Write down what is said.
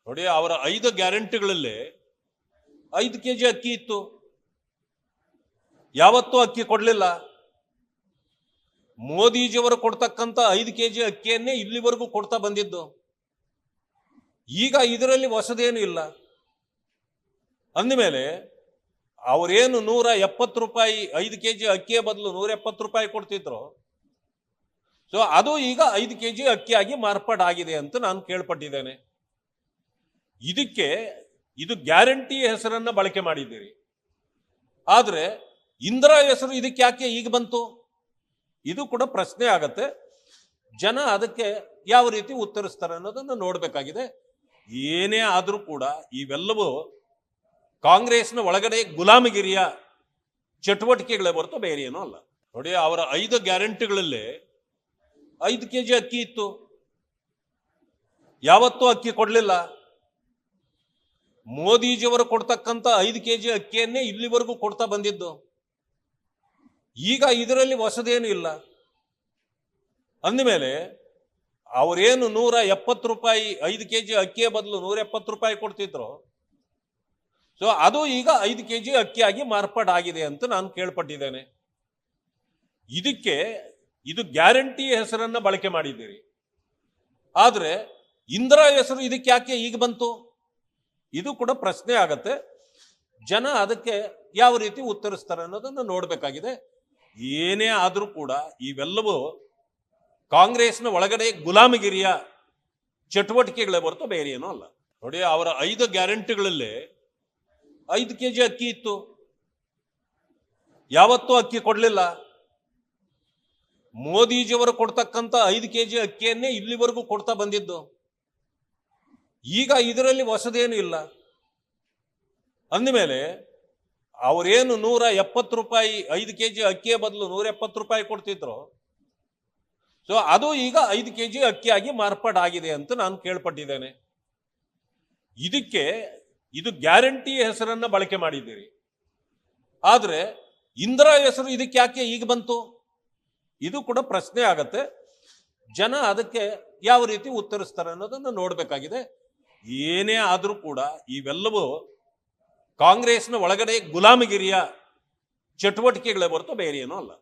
ನೋಡಿ, ಅವರ 5 ಗ್ಯಾರಂಟಿಗಳಲ್ಲಿ 5 ಕೆಜಿ ಅಕ್ಕಿ ಇತ್ತು. ಯಾವತ್ತೂ ಅಕ್ಕಿ ಕೊಡ್ಲಿಲ್ಲ. ಮೋದಿಜಿಯವರು ಕೊಡ್ತಕ್ಕಂಥ 5 ಕೆಜಿ ಅಕ್ಕಿಯನ್ನೇ ಇಲ್ಲಿವರೆಗೂ ಕೊಡ್ತಾ ಬಂದಿದ್ದು. ಈಗ ಇದರಲ್ಲಿ ಹೊಸದೇನು ಇಲ್ಲ. ಅಂದಮೇಲೆ ಅವರೇನು 170 ರೂಪಾಯಿ 5 ಕೆಜಿ ಅಕ್ಕಿಯ ಬದಲು 170 ರೂಪಾಯಿ ಕೊಡ್ತಿದ್ರು, ಸೊ ಅದು ಈಗ 5 ಕೆಜಿ ಅಕ್ಕಿಯಾಗಿ ಮಾರ್ಪಾಡಾಗಿದೆ ಅಂತ ನಾನು ಕೇಳ್ಪಟ್ಟಿದ್ದೇನೆ. ಇದು ಗ್ಯಾರಂಟಿ ಹೆಸರನ್ನ ಬಳಕೆ ಮಾಡಿದ್ದೀರಿ. ಆದ್ರೆ ಇಂದಿರಾ ಹೆಸರು ಇದಕ್ಕೆ ಯಾಕೆ ಈಗ ಬಂತು? ಇದು ಕೂಡ ಪ್ರಶ್ನೆ ಆಗತ್ತೆ. ಜನ ಅದಕ್ಕೆ ಯಾವ ರೀತಿ ಉತ್ತರಿಸ್ತಾರೆ ಅನ್ನೋದನ್ನು ನೋಡ್ಬೇಕಾಗಿದೆ. ಏನೇ ಆದ್ರೂ ಕೂಡ ಇವೆಲ್ಲವೂ ಕಾಂಗ್ರೆಸ್ನ ಒಳಗಡೆ ಗುಲಾಮಗಿರಿಯ ಚಟುವಟಿಕೆಗಳೇ ಹೊರತು ಬೇರೆ ಏನೂ ಅಲ್ಲ. ನೋಡಿ, ಅವರ 5 ಗ್ಯಾರಂಟಿಗಳಲ್ಲಿ 5 ಕೆಜಿ ಅಕ್ಕಿ ಇತ್ತು. ಯಾವತ್ತೂ ಅಕ್ಕಿ ಕೊಡ್ಲಿಲ್ಲ. ಮೋದಿಜಿಯವರು ಕೊಡ್ತಕ್ಕಂಥ 5 ಕೆಜಿ ಅಕ್ಕಿಯನ್ನೇ ಇಲ್ಲಿವರೆಗೂ ಕೊಡ್ತಾ ಬಂದಿದ್ದು. ಈಗ ಇದರಲ್ಲಿ ಹೊಸದೇನು ಇಲ್ಲ. ಅಂದಮೇಲೆ ಅವರೇನು 170 ರೂಪಾಯಿ 5 ಕೆಜಿ ಅಕ್ಕಿಯ ಬದಲು 170 ರೂಪಾಯಿ ಕೊಡ್ತಿದ್ರು, ಸೊ ಅದು ಈಗ 5 ಕೆಜಿ ಅಕ್ಕಿಯಾಗಿ ಮಾರ್ಪಾಡಾಗಿದೆ ಅಂತ ನಾನು ಕೇಳ್ಪಟ್ಟಿದ್ದೇನೆ. ಇದು ಗ್ಯಾರಂಟಿ ಹೆಸರನ್ನ ಬಳಕೆ ಮಾಡಿದ್ದೀರಿ. ಆದ್ರೆ ಇಂದಿರಾ ಹೆಸರು ಇದಕ್ಕೆ ಯಾಕೆ ಈಗ ಬಂತು? ಇದು ಕೂಡ ಪ್ರಶ್ನೆ ಆಗತ್ತೆ. ಜನ ಅದಕ್ಕೆ ಯಾವ ರೀತಿ ಉತ್ತರಿಸ್ತಾರೆ ಅನ್ನೋದನ್ನು ನೋಡ್ಬೇಕಾಗಿದೆ. ಏನೇ ಆದ್ರೂ ಕೂಡ ಇವೆಲ್ಲವೂ ಕಾಂಗ್ರೆಸ್ನ ಒಳಗಡೆ ಗುಲಾಮಗಿರಿಯ ಚಟುವಟಿಕೆಗಳೇ ಹೊರತು ಬೇರೆ ಏನೂ ಅಲ್ಲ. ನೋಡಿ, ಅವರ 5 ಗ್ಯಾರಂಟಿಗಳಲ್ಲಿ 5 ಕೆಜಿ ಅಕ್ಕಿ ಇತ್ತು. ಯಾವತ್ತೂ ಅಕ್ಕಿ ಕೊಡ್ಲಿಲ್ಲ. ಮೋದಿಜಿಯವರು ಕೊಡ್ತಕ್ಕಂಥ 5 ಕೆಜಿ ಅಕ್ಕಿಯನ್ನೇ ಇಲ್ಲಿವರೆಗೂ ಕೊಡ್ತಾ ಬಂದಿದ್ದು. ಈಗ ಇದರಲ್ಲಿ ಹೊಸದೇನು ಇಲ್ಲ. ಅಂದಮೇಲೆ ಅವರೇನು 170 ರೂಪಾಯಿ 5 ಕೆಜಿ ಅಕ್ಕಿಯ ಬದಲು 170 ರೂಪಾಯಿ ಕೊಡ್ತಿದ್ರು, ಸೊ ಅದು ಈಗ 5 ಕೆಜಿ ಅಕ್ಕಿಯಾಗಿ ಮಾರ್ಪಾಡಾಗಿದೆ ಅಂತ ನಾನು ಕೇಳ್ಪಟ್ಟಿದ್ದೇನೆ. ಇದು ಗ್ಯಾರಂಟಿ ಹೆಸರನ್ನ ಬಳಕೆ ಮಾಡಿದ್ದೀರಿ. ಆದ್ರೆ ಇಂದಿರಾ ಹೆಸರು ಇದಕ್ಕೆ ಯಾಕೆ ಈಗ ಬಂತು? ಇದು ಕೂಡ ಪ್ರಶ್ನೆ ಆಗತ್ತೆ. ಜನ ಅದಕ್ಕೆ ಯಾವ ರೀತಿ ಉತ್ತರಿಸ್ತಾರೆ ಅನ್ನೋದನ್ನು ನೋಡ್ಬೇಕಾಗಿದೆ. ಏನೇ ಆದ್ರೂ ಕೂಡ ಇವೆಲ್ಲವೂ ಕಾಂಗ್ರೆಸ್ನ ಒಳಗಡೆ ಗುಲಾಮಗಿರಿಯ ಚಟುವಟಿಕೆಗಳೇ ಹೊರತು ಬೇರೆ ಏನೂ ಅಲ್ಲ.